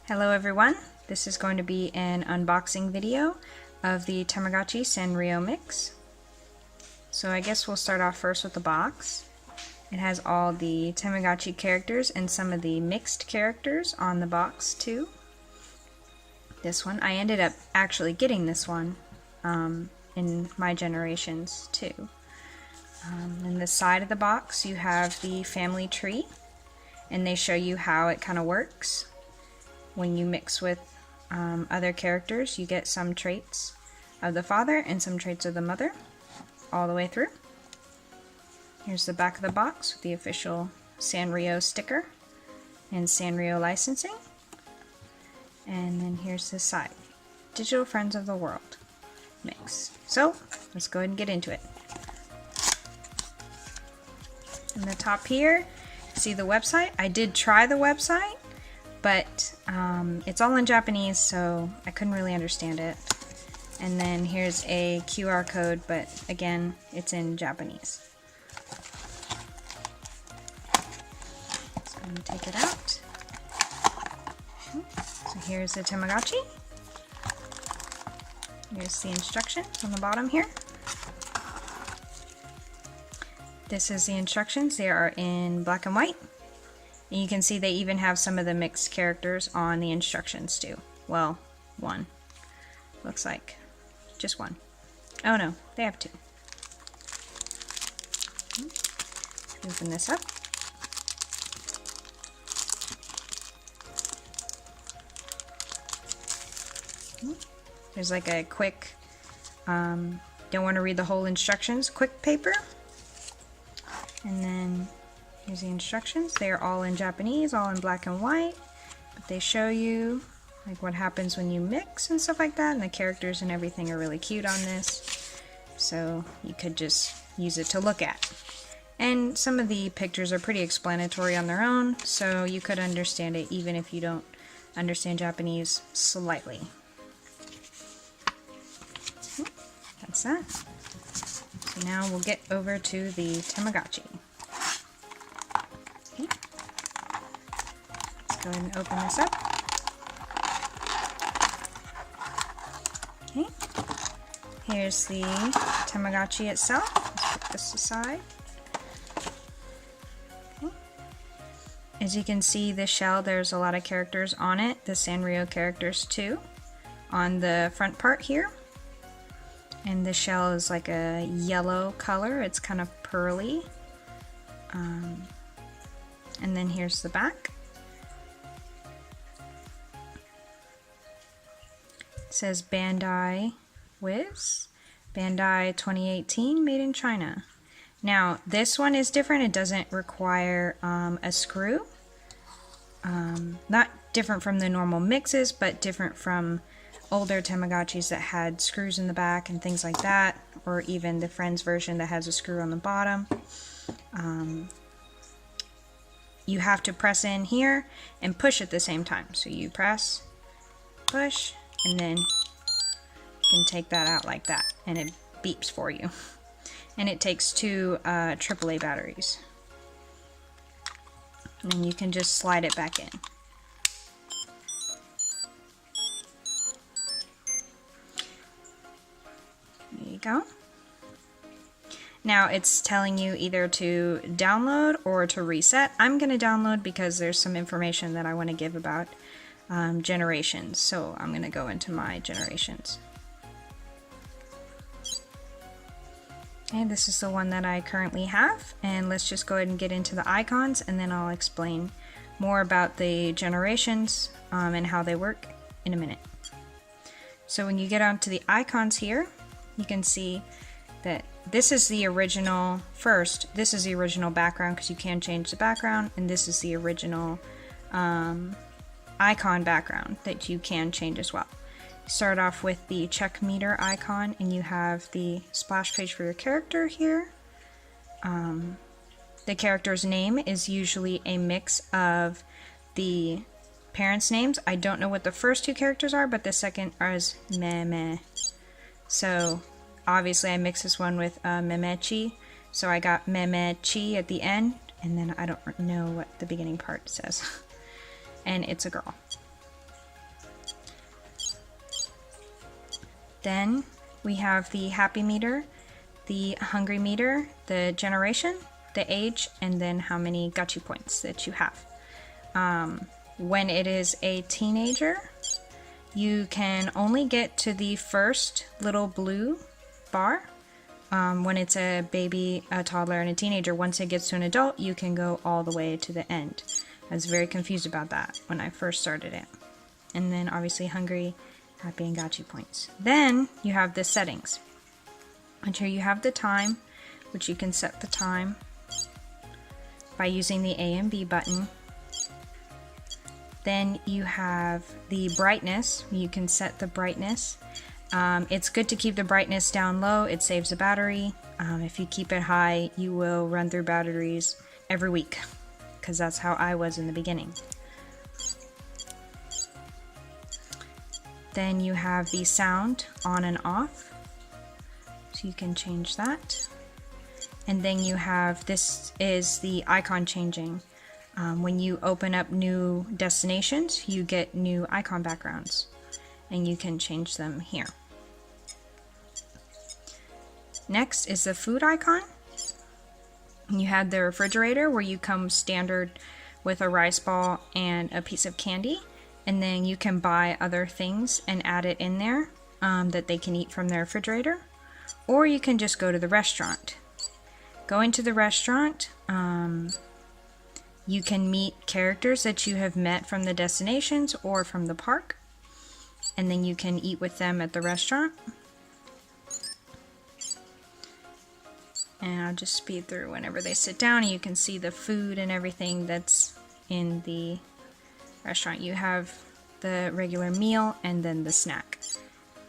Hello everyone, this is going to be an unboxing video of the Tamagotchi Sanrio mix. So I guess we'll start off first with the box. It has all the Tamagotchi characters and some of the mixed characters on the box too. This one, I ended up actually getting this one in my generations too. In the side of the box you have the family tree, and they show you how it kind of works. When you mix with other characters, you get some traits of the father and some traits of the mother all the way through. Here's the back of the box with the official Sanrio sticker and Sanrio licensing. And then here's the side, Digital Friends of the World mix. So let's go ahead and get into it. In the top here, see the website. I did try the website, but it's all in Japanese, so I couldn't really understand it. And then here's a QR code, but again, it's in Japanese. So I'm going to take it out. So here's the Tamagotchi. Here's the instructions on the bottom here. This is the instructions. They are in black and white. And you can see they even have some of the mixed characters on the instructions too. Well, one. Looks like just one. Oh no, they have two. Open this up. There's like a quick, don't want to read the whole instructions, quick paper. And then here's the instructions. They are all in Japanese, all in black and white, but they show you like what happens when you mix and stuff like that, and the characters and everything are really cute on this, so you could just use it to look at. And some of the pictures are pretty explanatory on their own, so you could understand it even if you don't understand Japanese slightly. That's that. So now we'll get over to the Tamagotchi. Go ahead and open this up. Okay. Here's the Tamagotchi itself. Let's put this aside. Okay. As you can see, the shell, there's a lot of characters on it, the Sanrio characters too, on the front part here. And the shell is like a yellow color. It's kind of pearly. And then here's the back. It says Bandai Wiz, Bandai 2018, made in China. Now this one is different. It doesn't require a screw. Not different from the normal mixes, but different from older Tamagotchis that had screws in the back and things like that, or even the Friends version that has a screw on the bottom. You have to press in here and push at the same time. So you press, push, and then you can take that out like that, and it beeps for you. And it takes two AAA batteries. And then you can just slide it back in. There you go. Now it's telling you either to download or to reset. I'm going to download because there's some information that I want to give about generations, so I'm going to go into my generations. Okay, this is the one that I currently have, and let's just go ahead and get into the icons, and then I'll explain more about the generations and how they work in a minute. So when you get onto the icons here, you can see that this is the original first. This is the original background because you can change the background, and this is the original icon background that you can change as well. Start off with the check meter icon, and you have the splash page for your character here. The character's name is usually a mix of the parents' names. I don't know what the first two characters are, but the second is Meme. So obviously I mixed this one with Memechi, so I got Memechi at the end, and then I don't know what the beginning part says. And it's a girl. Then we have the happy meter, the hungry meter, the generation, the age, and then how many gachi points that you have. When it is a teenager, you can only get to the first little blue bar. When it's a baby, a toddler, and a teenager, once it gets to an adult, you can go all the way to the end. I was very confused about that when I first started it. And then obviously hungry, happy, and gachi points. Then you have the settings. And here you have the time, which you can set the time by using the A and B button. Then you have the brightness. You can set the brightness. It's good to keep the brightness down low. It saves the battery. If you keep it high, you will run through batteries every week, because that's how I was in the beginning. Then you have the sound on and off, so you can change that. And then you have, this is the icon changing. When you open up new destinations, you get new icon backgrounds, and you can change them here. Next is the food icon. You have the refrigerator, where you come standard with a rice ball and a piece of candy, and then you can buy other things and add it in there that they can eat from their refrigerator, or you can just go to the restaurant. Going to the restaurant, you can meet characters that you have met from the destinations or from the park, and then you can eat with them at the restaurant. And I'll just speed through whenever they sit down, and you can see the food and everything that's in the restaurant. You have the regular meal and then the snack,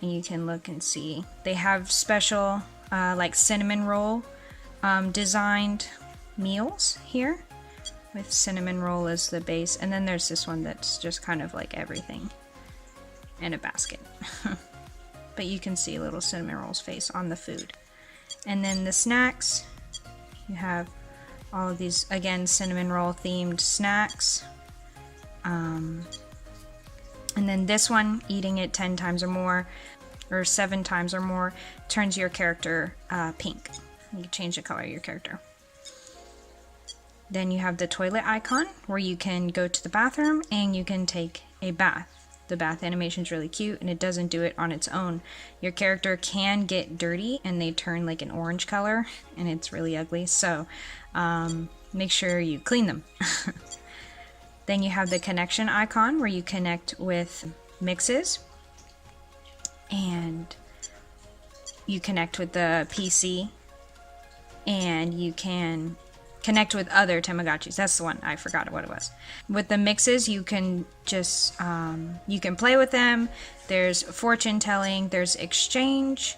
and you can look and see. They have special like cinnamon roll designed meals here, with cinnamon roll as the base, and then there's this one that's just kind of like everything in a basket. But you can see little cinnamon roll's face on the food. And then the snacks, you have all of these, again, cinnamon roll themed snacks. And then this one, eating it 10 times or more, or 7 times or more, turns your character pink. You can change the color of your character. Then you have the toilet icon, where you can go to the bathroom and you can take a bath. The bath animation is really cute, and it doesn't do it on its own. Your character can get dirty and they turn like an orange color, and it's really ugly, so make sure you clean them. Then you have the connection icon, where you connect with Mixes, and you connect with the PC, and you can connect with other Tamagotchis. That's the one, I forgot what it was. With the Mixes, you can just you can play with them. There's fortune telling, there's exchange,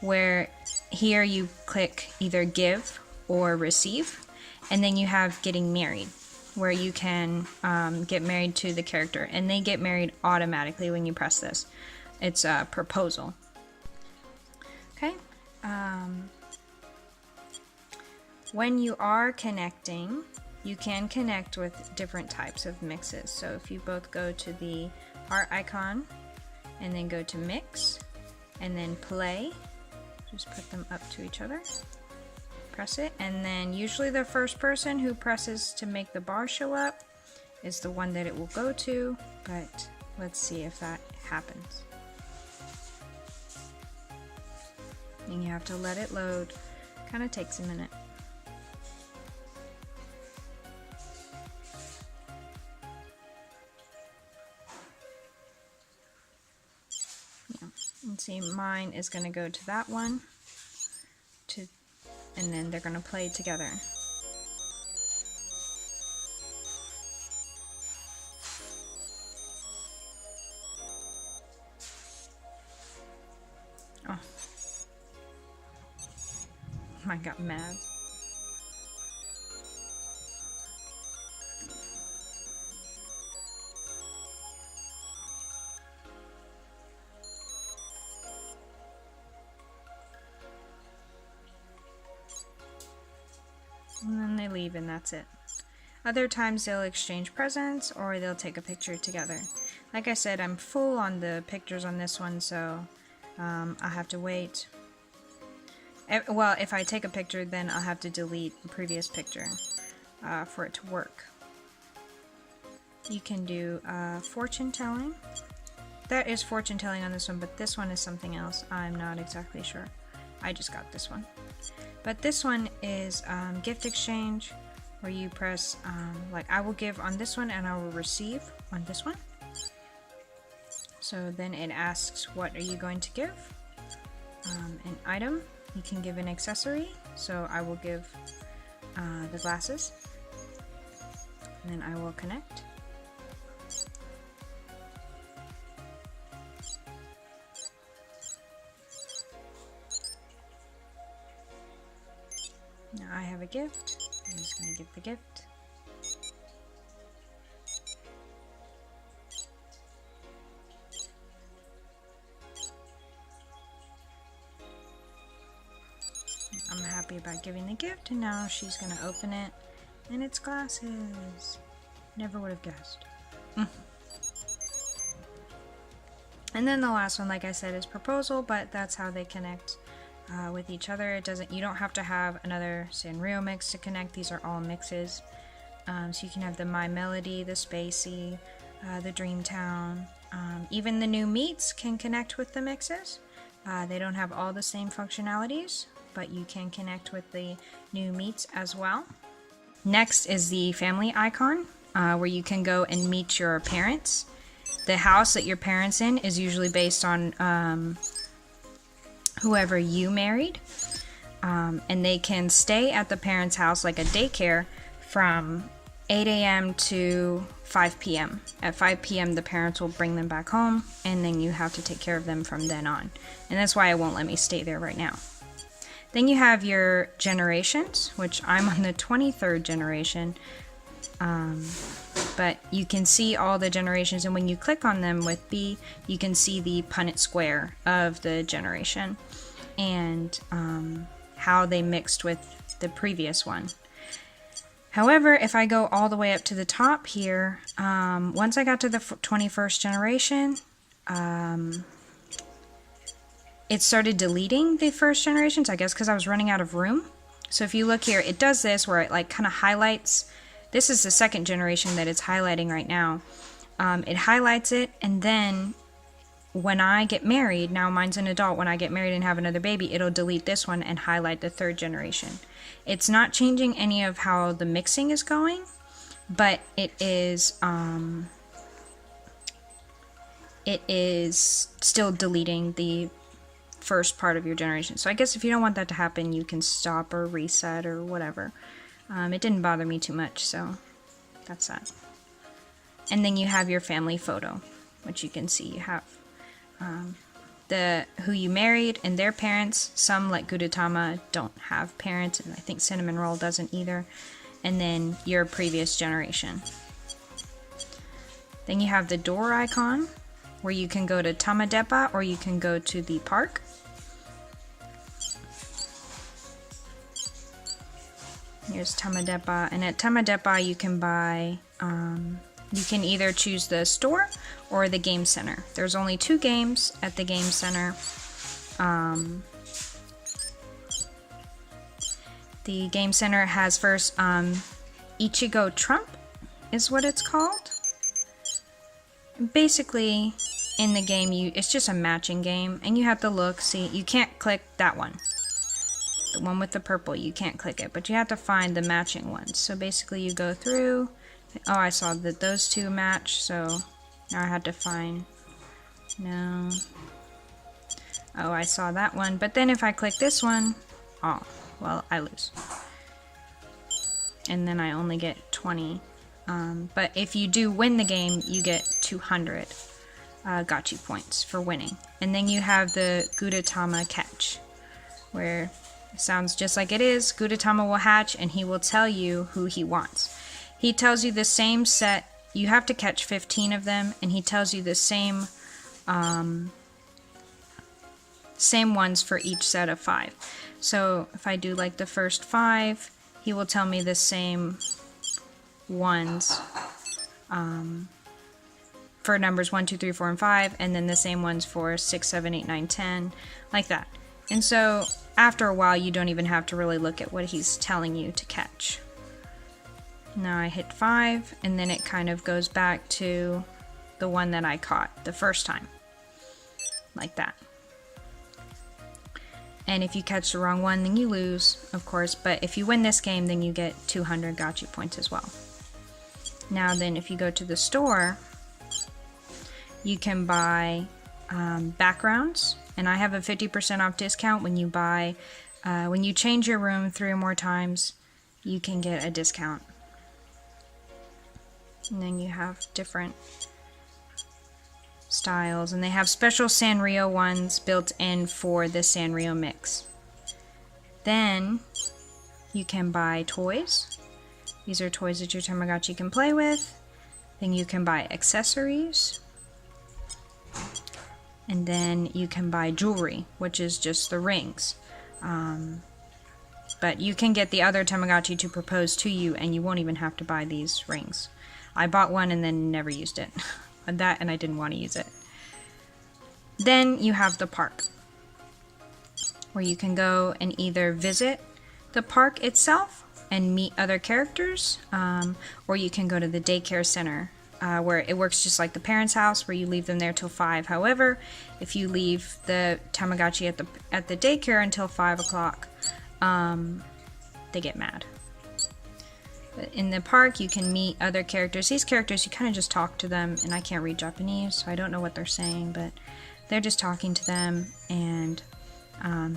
where here you click either give or receive, and then you have getting married, where you can get married to the character, and they get married automatically when you press this. It's a proposal. Okay. When you are connecting, you can connect with different types of mixes. So if you both go to the heart icon and then go to mix and then play, just put them up to each other, press it, and then usually the first person who presses to make the bar show up is the one that it will go to, but let's see if that happens. And you have to let it load. Kind of takes a minute. And see, mine is going to go to that one, and then they're going to play together. Oh, I got mad. And then they leave, and that's it. Other times they'll exchange presents, or they'll take a picture together. Like I said, I'm full on the pictures on this one, so I'll have to wait. Well, if I take a picture, then I'll have to delete the previous picture for it to work. You can do fortune telling. That is fortune telling on this one, but this one is something else. I'm not exactly sure. I just got this one. But this one is gift exchange, where you press, like I will give on this one and I will receive on this one. So then it asks, what are you going to give? An item. You can give an accessory. So I will give the glasses. And then I will connect. Now I have a gift. I'm just going to give the gift. I'm happy about giving the gift, and now she's going to open it, and it's glasses. Never would have guessed. And then the last one, like I said, is proposal, but that's how they connect with each other. It doesn't. You don't have to have another Sanrio mix to connect. These are all mixes. So you can have the My Melody, the Spacey, the Dreamtown. Even the new meats can connect with the mixes. They don't have all the same functionalities, but you can connect with the new meats as well. Next is the family icon, where you can go and meet your parents. The house that your parents in is usually based on whoever you married, and they can stay at the parents' house like a daycare from 8 a.m. to 5 p.m. At 5 p.m. the parents will bring them back home, and then you have to take care of them from then on. And that's why it won't let me stay there right now. Then you have your generations, which I'm on the 23rd generation, but you can see all the generations, and when you click on them with B, you can see the Punnett square of the generation and how they mixed with the previous one. However, if I go all the way up to the top here, once I got to the 21st generation, it started deleting the first generations, I guess because I was running out of room. So if you look here, it does this where it like kind of highlights. This is the second generation that it's highlighting right now. It highlights it, and then when I get married, now mine's an adult, when I get married and have another baby, it'll delete this one and highlight the third generation. It's not changing any of how the mixing is going, but it is still deleting the first part of your generation. So I guess if you don't want that to happen, you can stop or reset or whatever. It didn't bother me too much, so that's that. And then you have your family photo, which you can see. You have who you married and their parents. Some, like Gudetama, don't have parents, and I think Cinnamon Roll doesn't either. And then your previous generation. Then you have the door icon, where you can go to Tamadepa or you can go to the park. Here's Tamadepa, and at Tamadepa you can buy, you can either choose the store or the game center. There's only 2 games at the game center. The game center has first Ichigo Trump is what it's called. Basically, in the game, it's just a matching game, and you have to look, see, you can't click that one. The one with the purple, you can't click it, but you have to find the matching ones. So basically you go through, oh, I saw that those 2 match, so now I had to find, no, oh, I saw that one, but then if I click this one, oh, well, I lose. And then I only get 20. But if you do win the game, you get 200 Gotchi points for winning. And then you have the Gudetama catch, where it sounds just like it is. Gudetama will hatch, and he will tell you who he wants. He tells you the same set. You have to catch 15 of them, and he tells you the same ones for each set of 5. So if I do like the first 5, he will tell me the same ones for numbers 1, 2, 3, 4, and 5, and then the same ones for 6, 7, 8, 9, 10, like that. And so after a while, you don't even have to really look at what he's telling you to catch. Now I hit 5, and then it kind of goes back to the one that I caught the first time, like that. And if you catch the wrong one, then you lose, of course, but if you win this game, then you get 200 gotcha points as well. Now then, if you go to the store, you can buy backgrounds, and I have a 50% off discount when you buy, when you change your room 3 or more times, you can get a discount. And then you have different styles, and they have special Sanrio ones built in for the Sanrio mix. Then you can buy toys. These are toys that your Tamagotchi can play with. Then you can buy accessories. And then you can buy jewelry, which is just the rings. But you can get the other Tamagotchi to propose to you, and you won't even have to buy these rings. I bought one and then never used it. And I didn't want to use it. Then you have the park, where you can go and either visit the park itself and meet other characters, or you can go to the daycare center, where it works just like the parents' house, where you leave them there till 5. However, if you leave the Tamagotchi at the daycare until 5 o'clock, they get mad. But in the park, you can meet other characters. These characters, you kind of just talk to them, and I can't read Japanese, so I don't know what they're saying, but they're just talking to them and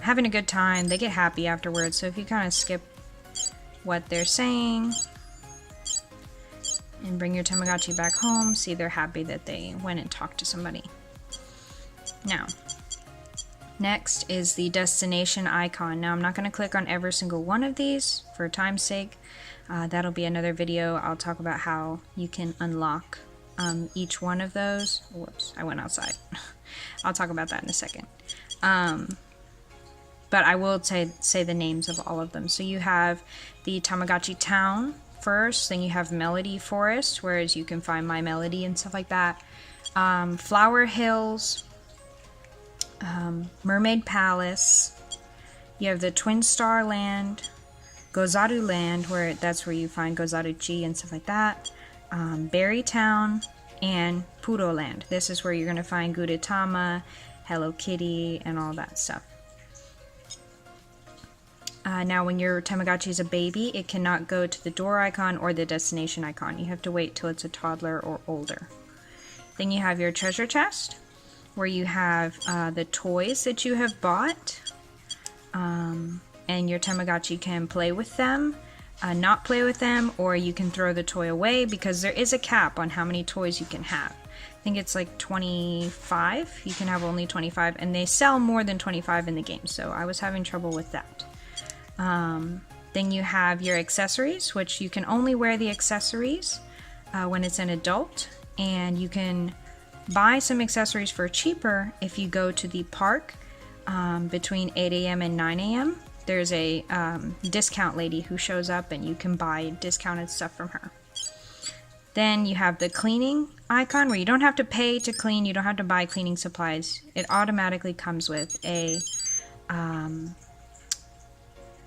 having a good time. They get happy afterwards, so if you kind of skip what they're saying and bring your Tamagotchi back home, see they're happy that they went and talked to somebody. Now, next is the destination icon. Now, I'm not going to click on every single one of these for time's sake. That'll be another video. I'll talk about how you can unlock each one of those. Whoops, I went outside. I'll talk about that in a second. But I will say the names of all of them. So you have the Tamagotchi Town first, then you have Melody Forest, whereas you can find My Melody and stuff like that. Flower Hills, Mermaid Palace, you have the Twin Star Land, Gozaru Land, that's where you find Gozaruchi and stuff like that, Berry Town, and Puro Land. This is where you're going to find Gudetama, Hello Kitty, and all that stuff. Now when your Tamagotchi is a baby, it cannot go to the door icon or the destination icon. You have to wait till it's a toddler or older. Then you have your treasure chest, where you have the toys that you have bought, and your Tamagotchi can play with them, not play with them, or you can throw the toy away, because there is a cap on how many toys you can have. I think it's like 25. You can have only 25, and they sell more than 25 in the game, so I was having trouble with that. Then you have your accessories, which you can only wear the accessories when it's an adult, and you can buy some accessories for cheaper if you go to the park between 8 a.m. and 9 a.m. There's a discount lady who shows up, and you can buy discounted stuff from her. Then you have the cleaning icon, where you don't have to pay to clean, you don't have to buy cleaning supplies. It automatically comes with a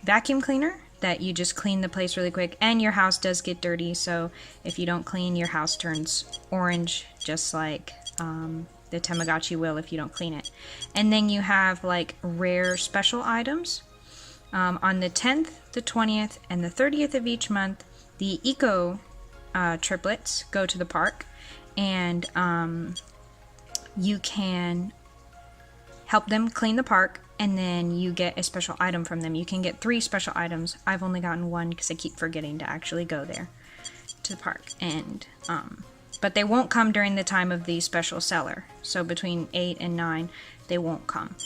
vacuum cleaner that you just clean the place really quick, and your house does get dirty, so if you don't clean, your house turns orange, just like the Tamagotchi will if you don't clean it. And then you have like rare special items. On the 10th, the 20th, and the 30th of each month, the Eco triplets go to the park, and you can help them clean the park, and then you get a special item from them. You can get 3 special items. I've only gotten 1 because I keep forgetting to actually go there to the park. And but they won't come during the time of the special seller. So between 8 and 9, they won't come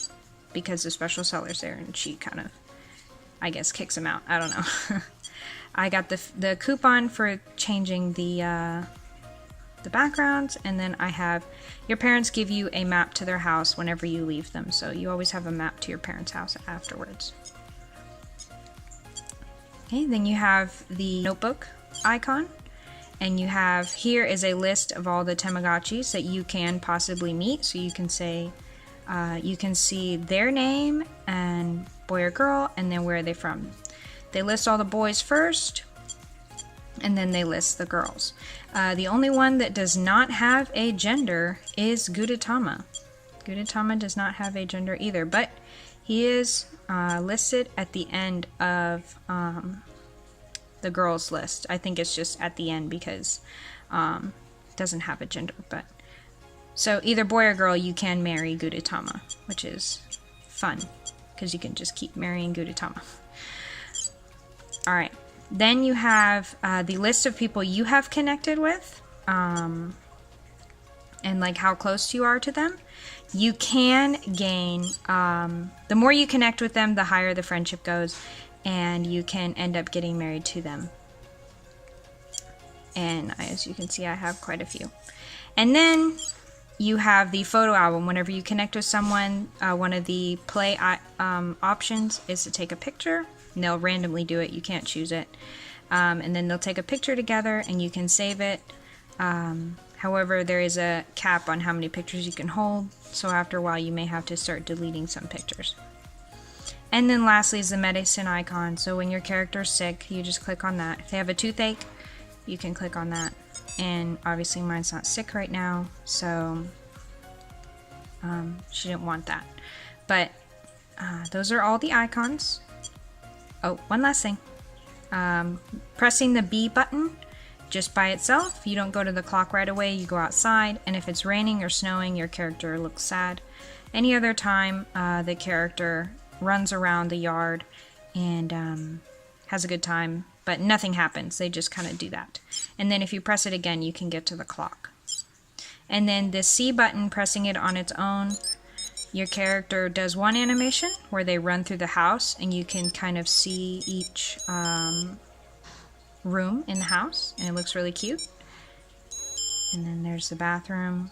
because the special seller's there, and she kind of, I guess, kicks them out. I don't know. I got the coupon for changing the backgrounds, and then I have your parents give you a map to their house whenever you leave them, so you always have a map to your parents' house afterwards. Okay, then you have the notebook icon, And you have, here is a list of all the Tamagotchis that you can possibly meet. So you can say, you can see their name and boy or girl, and then where are they from. They list all the boys first, and then they list the girls. The only one that does not have a gender is Gudetama. Gudetama does not have a gender either, but he is listed at the end of the girls list. I think it's just at the end because it doesn't have a gender. But so either boy or girl, you can marry Gudetama, which is fun because you can just keep marrying Gudetama. All right, then you have the list of people you have connected with, and like how close you are to them. You can gain, the more you connect with them, the higher the friendship goes, and you can end up getting married to them. And as you can see, I have quite a few. And then you have the photo album. Whenever you connect with someone, one of the play options is to take a picture, and they'll randomly do it. You can't choose it. And then they'll take a picture together, and you can save it. However, there is a cap on how many pictures you can hold, so after a while you may have to start deleting some pictures. And then lastly is the medicine icon. So when your character is sick, you just click on that. If they have a toothache, you can click on that. And obviously mine's not sick right now, so she didn't want that. But those are all the icons. Oh, one last thing. Pressing the B button just by itself, you don't go to the clock right away, you go outside, and if it's raining or snowing, your character looks sad. Any other time, the character runs around the yard and has a good time, but nothing happens. They just kind of do that. And then if you press it again, you can get to the clock. And then the C button, pressing it on its own, your character does one animation where they run through the house, and you can kind of see each room in the house, and it looks really cute. And then there's the bathroom.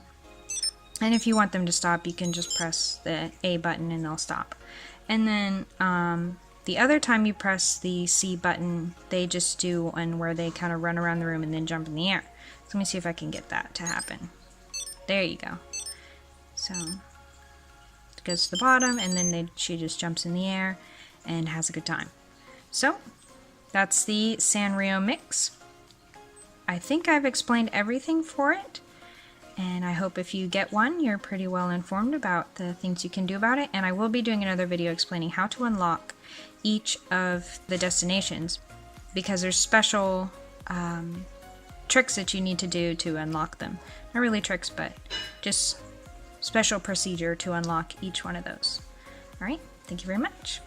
And if you want them to stop, you can just press the A button and they'll stop. And then the other time you press the C button, they just do one where they kind of run around the room and then jump in the air. So let me see if I can get that to happen. There you go. So it goes to the bottom, and then she just jumps in the air and has a good time. So that's the Sanrio mix. I think I've explained everything for it, and I hope if you get one, you're pretty well informed about the things you can do about it. And I will be doing another video explaining how to unlock each of the destinations, because there's special tricks that you need to do to unlock them. Not really tricks, but just special procedure to unlock each one of those. All right, thank you very much.